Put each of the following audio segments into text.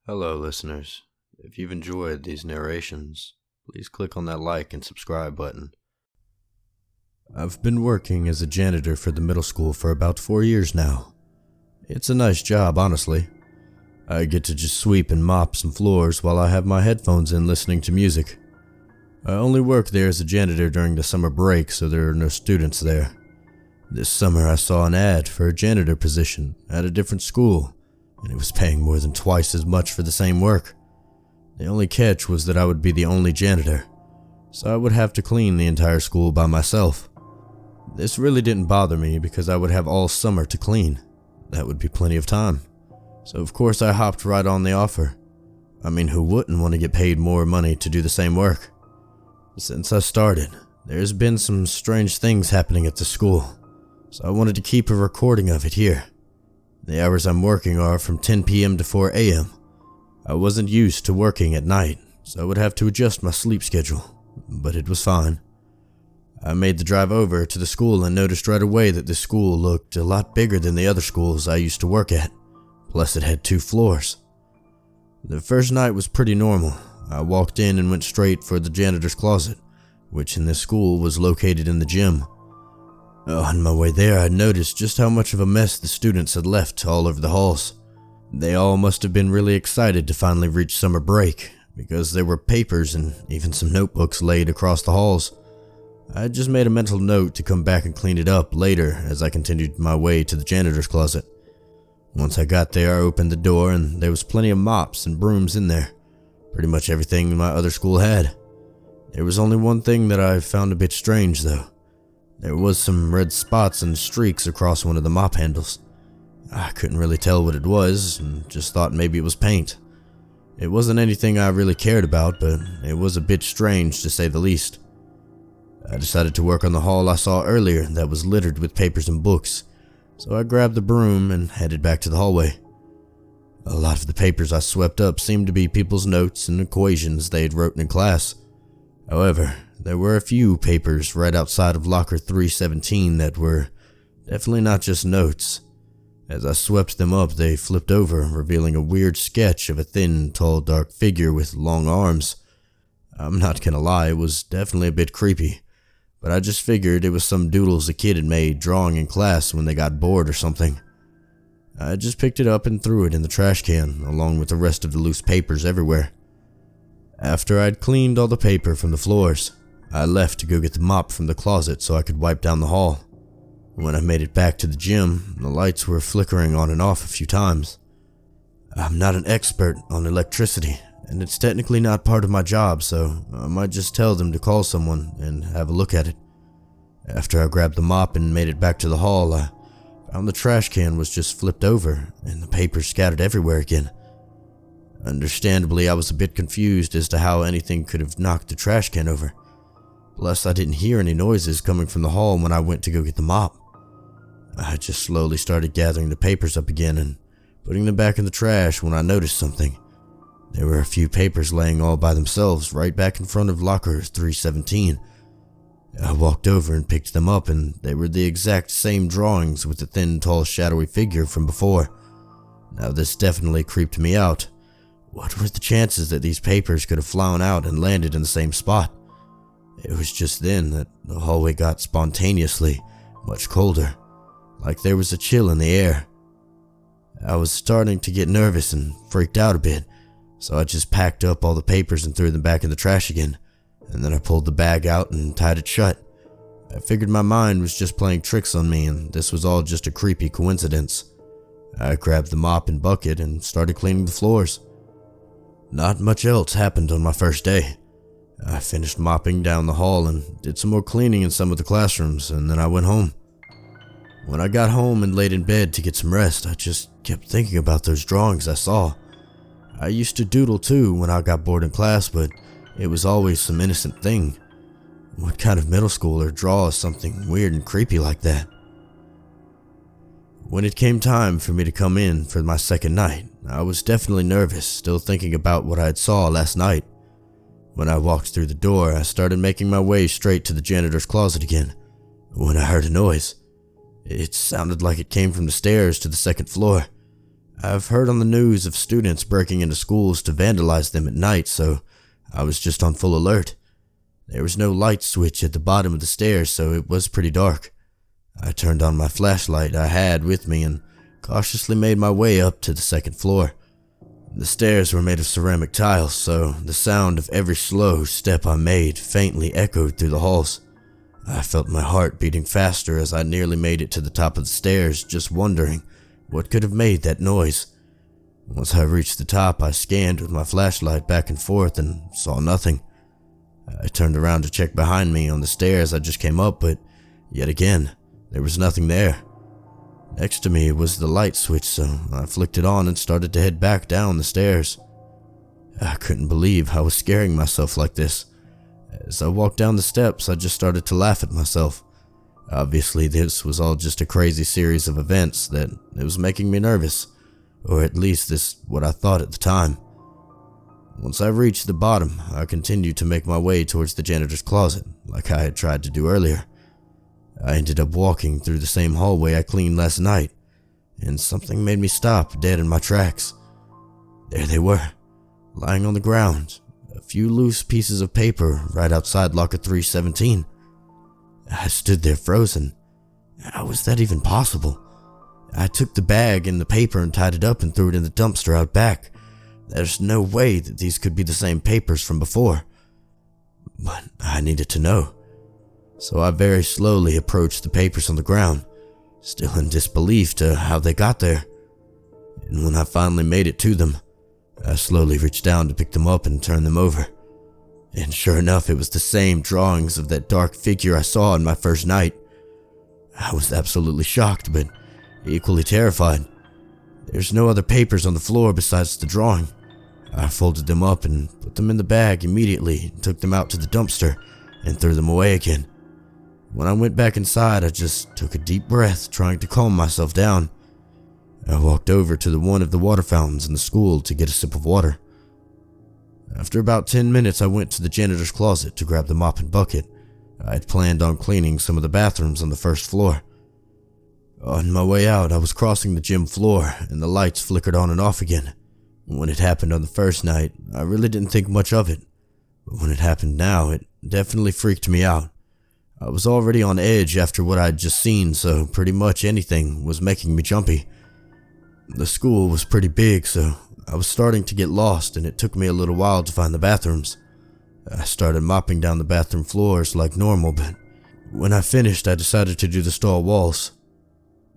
Hello, listeners. If you've enjoyed these narrations, please click on that like and subscribe button. I've been working as a janitor for the middle school for about 4 years now. It's a nice job, honestly. I get to just sweep and mop some floors while I have my headphones in listening to music. I only work there as a janitor during the summer break, so there are no students there. This summer I saw an ad for a janitor position at a different school, and it was paying more than twice as much for the same work. The only catch was that I would be the only janitor, so I would have to clean the entire school by myself. This really didn't bother me because I would have all summer to clean. That would be plenty of time. So of course I hopped right on the offer. I mean, who wouldn't want to get paid more money to do the same work? Since I started, there's been some strange things happening at the school, so I wanted to keep a recording of it here. The hours I'm working are from 10 p.m. to 4 a.m. I wasn't used to working at night, so I would have to adjust my sleep schedule, but it was fine. I made the drive over to the school and noticed right away that this school looked a lot bigger than the other schools I used to work at, plus it had 2 floors. The first night was pretty normal. I walked in and went straight for the janitor's closet, which in this school was located in the gym. On my way there, I noticed just how much of a mess the students had left all over the halls. They all must have been really excited to finally reach summer break, because there were papers and even some notebooks laid across the halls. I just made a mental note to come back and clean it up later as I continued my way to the janitor's closet. Once I got there, I opened the door and there was plenty of mops and brooms in there. Pretty much everything my other school had. There was only one thing that I found a bit strange though. There was some red spots and streaks across one of the mop handles. I couldn't really tell what it was and just thought maybe it was paint. It wasn't anything I really cared about, but it was a bit strange to say the least. I decided to work on the hall I saw earlier that was littered with papers and books, so I grabbed the broom and headed back to the hallway. A lot of the papers I swept up seemed to be people's notes and equations they had written in class. However, there were a few papers right outside of locker 317 that were definitely not just notes. As I swept them up, they flipped over, revealing a weird sketch of a thin, tall, dark figure with long arms. I'm not gonna lie, it was definitely a bit creepy, but I just figured it was some doodles a kid had made drawing in class when they got bored or something. I just picked it up and threw it in the trash can, along with the rest of the loose papers everywhere. After I'd cleaned all the paper from the floors, I left to go get the mop from the closet so I could wipe down the hall. When I made it back to the gym, the lights were flickering on and off a few times. I'm not an expert on electricity, and it's technically not part of my job, so I might just tell them to call someone and have a look at it. After I grabbed the mop and made it back to the hall, I found the trash can was just flipped over and the papers scattered everywhere again. Understandably, I was a bit confused as to how anything could have knocked the trash can over. Plus, I didn't hear any noises coming from the hall when I went to go get the mop. I just slowly started gathering the papers up again and putting them back in the trash when I noticed something. There were a few papers laying all by themselves right back in front of locker 317. I walked over and picked them up, and they were the exact same drawings with the thin, tall, shadowy figure from before. Now this definitely creeped me out. What were the chances that these papers could have flown out and landed in the same spot? It was just then that the hallway got spontaneously much colder, like there was a chill in the air. I was starting to get nervous and freaked out a bit, so I just packed up all the papers and threw them back in the trash again, and then I pulled the bag out and tied it shut. I figured my mind was just playing tricks on me and this was all just a creepy coincidence. I grabbed the mop and bucket and started cleaning the floors. Not much else happened on my first day. I finished mopping down the hall and did some more cleaning in some of the classrooms, and then I went home. When I got home and laid in bed to get some rest, I just kept thinking about those drawings I saw. I used to doodle too when I got bored in class, but it was always some innocent thing. What kind of middle schooler draws something weird and creepy like that? When it came time for me to come in for my second night, I was definitely nervous, still thinking about what I had saw last night. When I walked through the door, I started making my way straight to the janitor's closet again, when I heard a noise. It sounded like it came from the stairs to the second floor. I've heard on the news of students breaking into schools to vandalize them at night, so I was just on full alert. There was no light switch at the bottom of the stairs, so it was pretty dark. I turned on my flashlight I had with me and cautiously made my way up to the second floor. The stairs were made of ceramic tiles, so the sound of every slow step I made faintly echoed through the halls. I felt my heart beating faster as I nearly made it to the top of the stairs, just wondering what could have made that noise. Once I reached the top, I scanned with my flashlight back and forth and saw nothing. I turned around to check behind me on the stairs I just came up, but yet again, there was nothing there. Next to me was the light switch, so I flicked it on and started to head back down the stairs. I couldn't believe I was scaring myself like this. As I walked down the steps, I just started to laugh at myself. Obviously, this was all just a crazy series of events that it was making me nervous, or at least this what I thought at the time. Once I reached the bottom, I continued to make my way towards the janitor's closet, like I had tried to do earlier. I ended up walking through the same hallway I cleaned last night, and something made me stop dead in my tracks. There they were, lying on the ground, a few loose pieces of paper right outside locker 317. I stood there frozen. How was that even possible? I took the bag and the paper and tied it up and threw it in the dumpster out back. There's no way that these could be the same papers from before. But I needed to know. So I very slowly approached the papers on the ground, still in disbelief to how they got there. And when I finally made it to them, I slowly reached down to pick them up and turn them over. And sure enough, it was the same drawings of that dark figure I saw on my first night. I was absolutely shocked, but equally terrified. There's no other papers on the floor besides the drawing. I folded them up and put them in the bag immediately, took them out to the dumpster, and threw them away again. When I went back inside, I just took a deep breath, trying to calm myself down. I walked over to one of the water fountains in the school to get a sip of water. After about 10 minutes, I went to the janitor's closet to grab the mop and bucket. I had planned on cleaning some of the bathrooms on the first floor. On my way out, I was crossing the gym floor, and the lights flickered on and off again. When it happened on the first night, I really didn't think much of it. But when it happened now, it definitely freaked me out. I was already on edge after what I'd just seen, so pretty much anything was making me jumpy. The school was pretty big, so I was starting to get lost, and it took me a little while to find the bathrooms. I started mopping down the bathroom floors like normal, but when I finished, I decided to do the stall walls.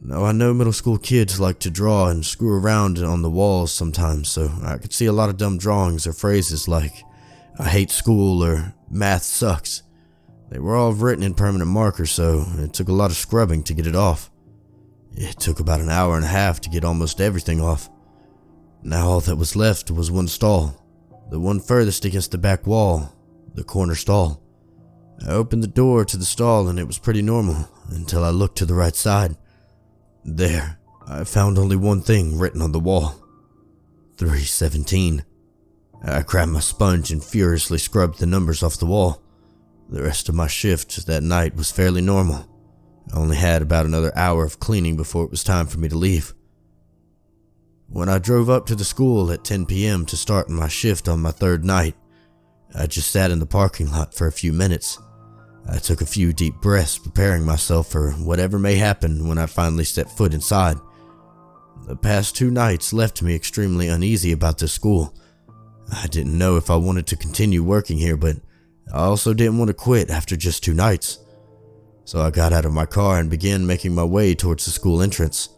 Now, I know middle school kids like to draw and screw around on the walls sometimes, so I could see a lot of dumb drawings or phrases like, "I hate school" or "math sucks." They were all written in permanent marker, so it took a lot of scrubbing to get it off. It took about an hour and a half to get almost everything off. Now all that was left was one stall, the one furthest against the back wall, the corner stall. I opened the door to the stall and it was pretty normal until I looked to the right side. There, I found only one thing written on the wall: 317. I grabbed my sponge and furiously scrubbed the numbers off the wall. The rest of my shift that night was fairly normal. I only had about another hour of cleaning before it was time for me to leave. When I drove up to the school at 10 p.m. to start my shift on my third night, I just sat in the parking lot for a few minutes. I took a few deep breaths, preparing myself for whatever may happen when I finally step foot inside. The past 2 nights left me extremely uneasy about this school. I didn't know if I wanted to continue working here, but I also didn't want to quit after just 2 nights. So I got out of my car and began making my way towards the school entrance.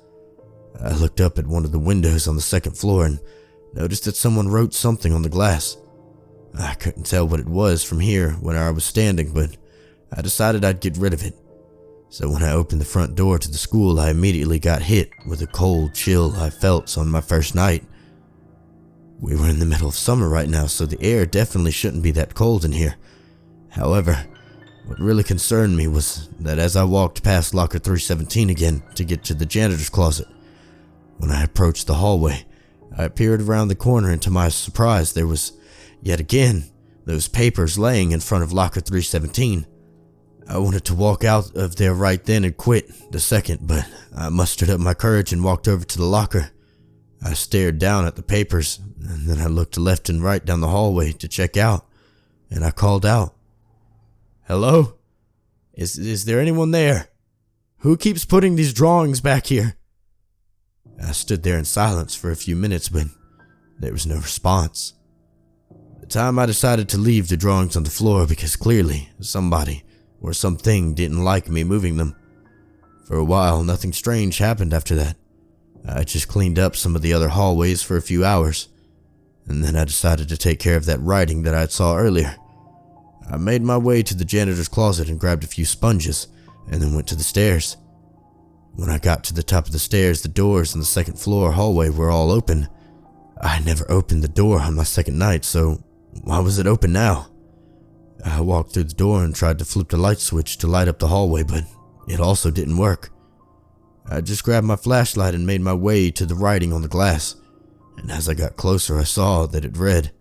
I looked up at one of the windows on the second floor and noticed that someone wrote something on the glass. I couldn't tell what it was from here where I was standing, but I decided I'd get rid of it. So when I opened the front door to the school, I immediately got hit with a cold chill I felt on my first night. We were in the middle of summer right now, so the air definitely shouldn't be that cold in here. However, what really concerned me was that as I walked past locker 317 again to get to the janitor's closet, when I approached the hallway, I peered around the corner and to my surprise there was, yet again, those papers laying in front of locker 317. I wanted to walk out of there right then and quit the second, but I mustered up my courage and walked over to the locker. I stared down at the papers, and then I looked left and right down the hallway to check out, and I called out, "Hello? Is there anyone there? Who keeps putting these drawings back here?" I stood there in silence for a few minutes, but there was no response. At the time, I decided to leave the drawings on the floor because clearly somebody or something didn't like me moving them. For a while, nothing strange happened after that. I just cleaned up some of the other hallways for a few hours, and then I decided to take care of that writing that I saw earlier. I made my way to the janitor's closet and grabbed a few sponges, and then went to the stairs. When I got to the top of the stairs, the doors in the second floor hallway were all open. I never opened the door on my second night, so why was it open now? I walked through the door and tried to flip the light switch to light up the hallway, but it also didn't work. I just grabbed my flashlight and made my way to the writing on the glass, and as I got closer I saw that it read,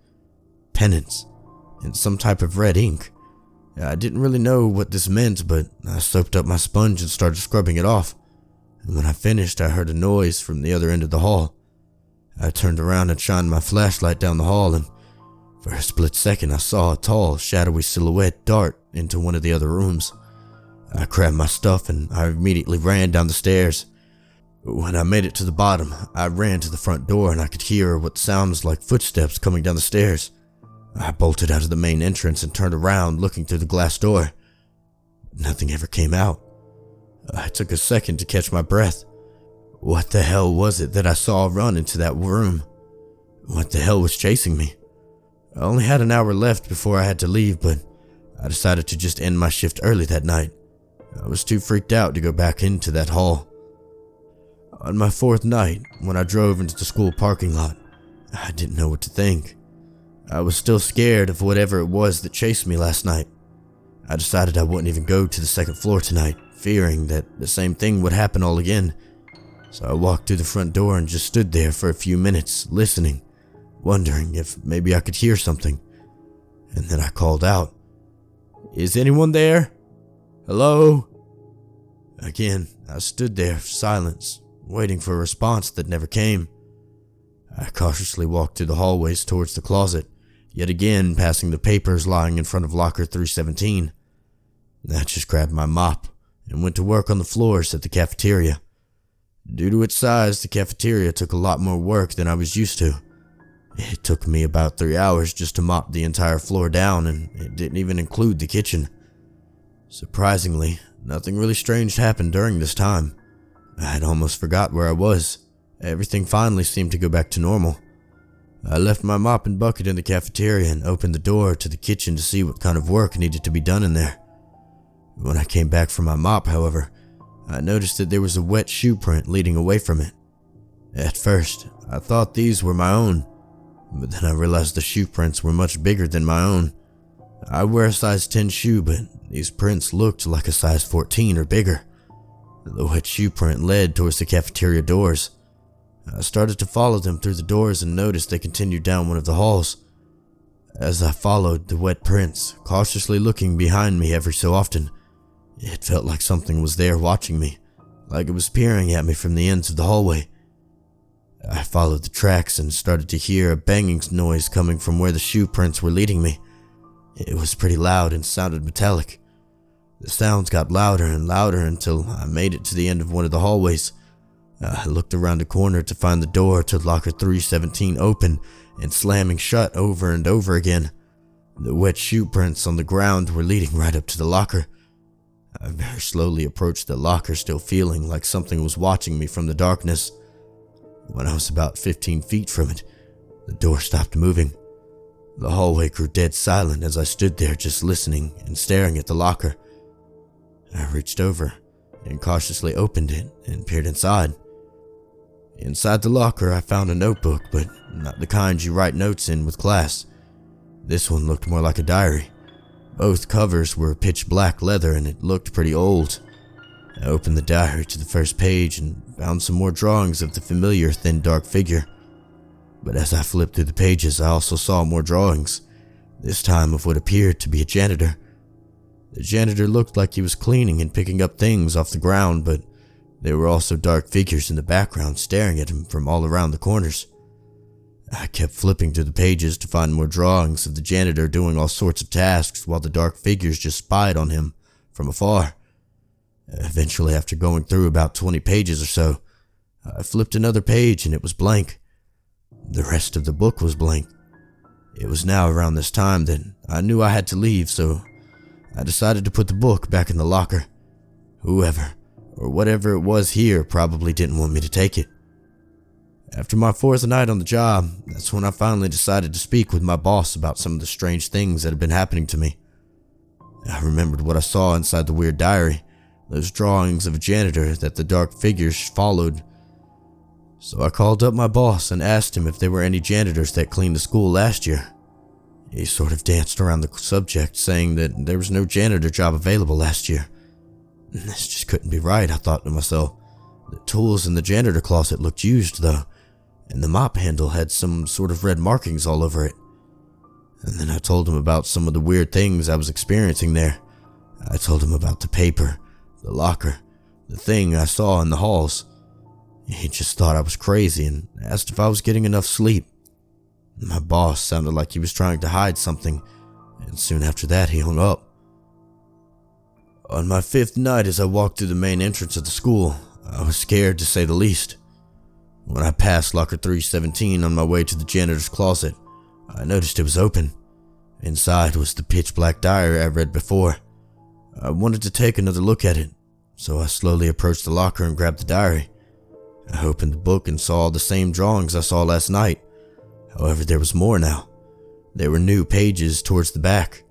"Penance," in some type of red ink. I didn't really know what this meant, but I soaped up my sponge and started scrubbing it off, and when I finished I heard a noise from the other end of the hall. I turned around and shined my flashlight down the hall, and for a split second I saw a tall, shadowy silhouette dart into one of the other rooms. I grabbed my stuff and I immediately ran down the stairs. When I made it to the bottom, I ran to the front door and I could hear what sounds like footsteps coming down the stairs. I bolted out of the main entrance and turned around looking through the glass door. Nothing ever came out. I took a second to catch my breath. What the hell was it that I saw run into that room? What the hell was chasing me? I only had an hour left before I had to leave, but I decided to just end my shift early that night. I was too freaked out to go back into that hall. On my fourth night, when I drove into the school parking lot, I didn't know what to think. I was still scared of whatever it was that chased me last night. I decided I wouldn't even go to the second floor tonight, fearing that the same thing would happen all again. So I walked through the front door and just stood there for a few minutes, listening, wondering if maybe I could hear something. And then I called out, "Is anyone there? Hello?" Again, I stood there, silence, waiting for a response that never came. I cautiously walked through the hallways towards the closet, yet again passing the papers lying in front of locker 317. I just grabbed my mop and went to work on the floors at the cafeteria. Due to its size, the cafeteria took a lot more work than I was used to. It took me about 3 hours just to mop the entire floor down, and it didn't even include the kitchen. Surprisingly, nothing really strange happened during this time. I had almost forgot where I was. Everything finally seemed to go back to normal. I left my mop and bucket in the cafeteria and opened the door to the kitchen to see what kind of work needed to be done in there. When I came back from my mop, however, I noticed that there was a wet shoe print leading away from it. At first, I thought these were my own, but then I realized the shoe prints were much bigger than my own. I wear a size 10 shoe, but these prints looked like a size 14 or bigger. The wet shoe print led towards the cafeteria doors. I started to follow them through the doors and noticed they continued down one of the halls. As I followed the wet prints, cautiously looking behind me every so often, it felt like something was there watching me, like it was peering at me from the ends of the hallway. I followed the tracks and started to hear a banging noise coming from where the shoe prints were leading me. It was pretty loud and sounded metallic. The sounds got louder and louder until I made it to the end of one of the hallways. I looked around the corner to find the door to locker 317 open and slamming shut over and over again. The wet shoe prints on the ground were leading right up to the locker. I very slowly approached the locker, still feeling like something was watching me from the darkness. When I was about 15 feet from it, the door stopped moving. The hallway grew dead silent as I stood there just listening and staring at the locker. I reached over and cautiously opened it and peered inside. Inside the locker, I found a notebook, but not the kind you write notes in with class. This one looked more like a diary. Both covers were pitch black leather and it looked pretty old. I opened the diary to the first page and found some more drawings of the familiar thin dark figure. But as I flipped through the pages, I also saw more drawings, this time of what appeared to be a janitor. The janitor looked like he was cleaning and picking up things off the ground, but There were also dark figures in the background staring at him from all around the corners. I kept flipping through the pages to find more drawings of the janitor doing all sorts of tasks while the dark figures just spied on him from afar. Eventually, after going through about 20 pages or so, I flipped another page and it was blank. The rest of the book was blank. It was now around this time that I knew I had to leave, so I decided to put the book back in the locker. Whoever, or whatever it was here, probably didn't want me to take it. After my fourth night on the job, that's when I finally decided to speak with my boss about some of the strange things that had been happening to me. I remembered what I saw inside the weird diary, those drawings of a janitor that the dark figures followed. So I called up my boss and asked him if there were any janitors that cleaned the school last year. He sort of danced around the subject, saying that there was no janitor job available last year. This just couldn't be right, I thought to myself. The tools in the janitor closet looked used, though, and the mop handle had some sort of red markings all over it. And then I told him about some of the weird things I was experiencing there. I told him about the paper, the locker, the thing I saw in the halls. He just thought I was crazy and asked if I was getting enough sleep. My boss sounded like he was trying to hide something, and soon after that he hung up. On my fifth night, as I walked through the main entrance of the school, I was scared to say the least. When I passed locker 317 on my way to the janitor's closet, I noticed it was open. Inside was the pitch black diary I read before. I wanted to take another look at it, so I slowly approached the locker and grabbed the diary. I opened the book and saw the same drawings I saw last night. However, there was more now. There were new pages towards the back.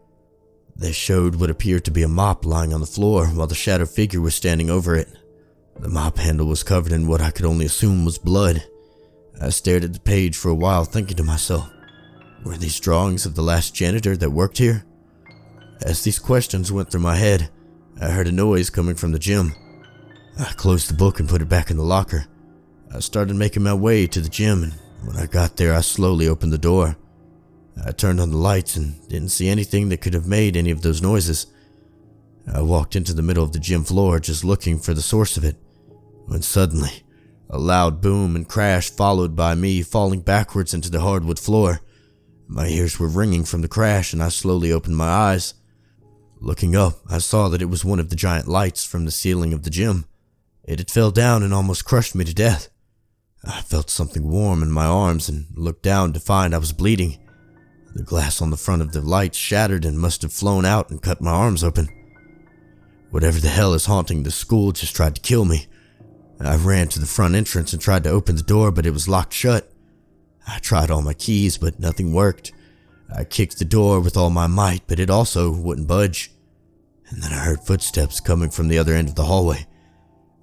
They showed what appeared to be a mop lying on the floor while the shadow figure was standing over it. The mop handle was covered in what I could only assume was blood. I stared at the page for a while, thinking to myself, were these drawings of the last janitor that worked here? As these questions went through my head, I heard a noise coming from the gym. I closed the book and put it back in the locker. I started making my way to the gym, and when I got there, I slowly opened the door. I turned on the lights and didn't see anything that could have made any of those noises. I walked into the middle of the gym floor, just looking for the source of it, when suddenly, a loud boom and crash followed by me falling backwards into the hardwood floor. My ears were ringing from the crash, and I slowly opened my eyes. Looking up, I saw that it was one of the giant lights from the ceiling of the gym. It had fell down and almost crushed me to death. I felt something warm in my arms and looked down to find I was bleeding. The glass on the front of the light shattered and must have flown out and cut my arms open. Whatever the hell is haunting the school just tried to kill me. I ran to the front entrance and tried to open the door, but it was locked shut. I tried all my keys, but nothing worked. I kicked the door with all my might, but it also wouldn't budge. And then I heard footsteps coming from the other end of the hallway.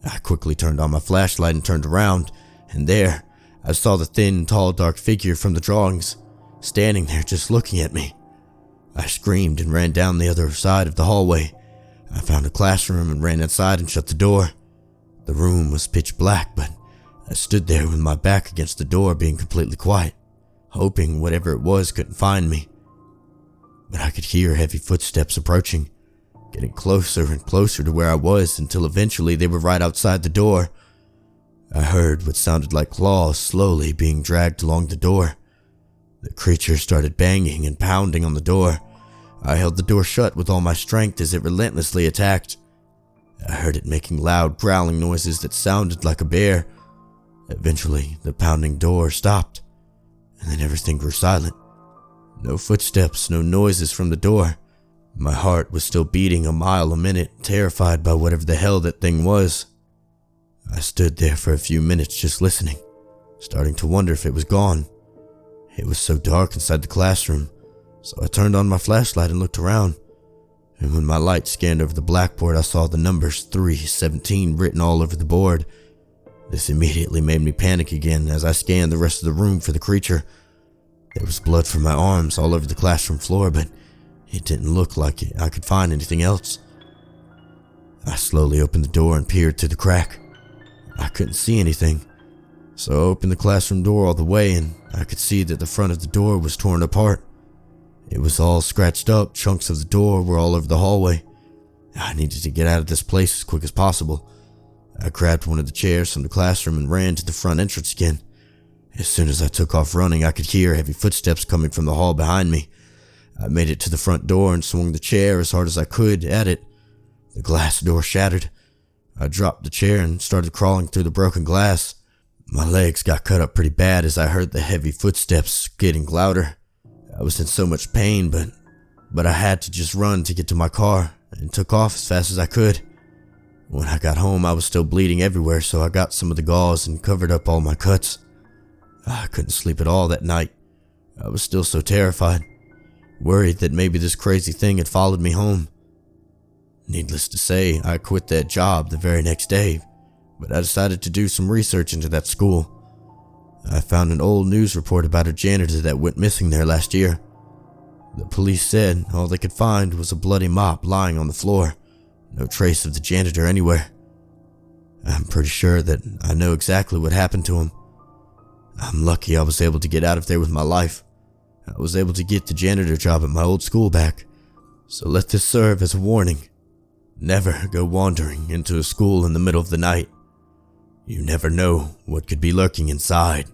I quickly turned on my flashlight and turned around, and there, I saw the thin, tall, dark figure from the drawings, standing there just looking at me. I screamed and ran down the other side of the hallway. I found a classroom and ran inside and shut the door. The room was pitch black, but I stood there with my back against the door, being completely quiet, hoping whatever it was couldn't find me. But I could hear heavy footsteps approaching, getting closer and closer to where I was until eventually they were right outside the door. I heard what sounded like claws slowly being dragged along the door. The creature started banging and pounding on the door. I held the door shut with all my strength as it relentlessly attacked. I heard it making loud growling noises that sounded like a bear. Eventually, the pounding door stopped, and then everything grew silent. No footsteps, no noises from the door. My heart was still beating a mile a minute, terrified by whatever the hell that thing was. I stood there for a few minutes just listening, starting to wonder if it was gone. It was so dark inside the classroom, so I turned on my flashlight and looked around. And when my light scanned over the blackboard, I saw the numbers 317 written all over the board. This immediately made me panic again as I scanned the rest of the room for the creature. There was blood from my arms all over the classroom floor, but it didn't look like I could find anything else. I slowly opened the door and peered through the crack. I couldn't see anything, so I opened the classroom door all the way, and I could see that the front of the door was torn apart. It was all scratched up, chunks of the door were all over the hallway. I needed to get out of this place as quick as possible. I grabbed one of the chairs from the classroom and ran to the front entrance again. As soon as I took off running, I could hear heavy footsteps coming from the hall behind me. I made it to the front door and swung the chair as hard as I could at it. The glass door shattered. I dropped the chair and started crawling through the broken glass. My legs got cut up pretty bad as I heard the heavy footsteps getting louder. I was in so much pain, but I had to just run to get to my car and took off as fast as I could. When I got home, I was still bleeding everywhere, so I got some of the gauze and covered up all my cuts. I couldn't sleep at all that night. I was still so terrified, worried that maybe this crazy thing had followed me home. Needless to say, I quit that job the very next day, but I decided to do some research into that school. I found an old news report about a janitor that went missing there last year. The police said all they could find was a bloody mop lying on the floor. No trace of the janitor anywhere. I'm pretty sure that I know exactly what happened to him. I'm lucky I was able to get out of there with my life. I was able to get the janitor job at my old school back. So let this serve as a warning. Never go wandering into a school in the middle of the night. You never know what could be lurking inside.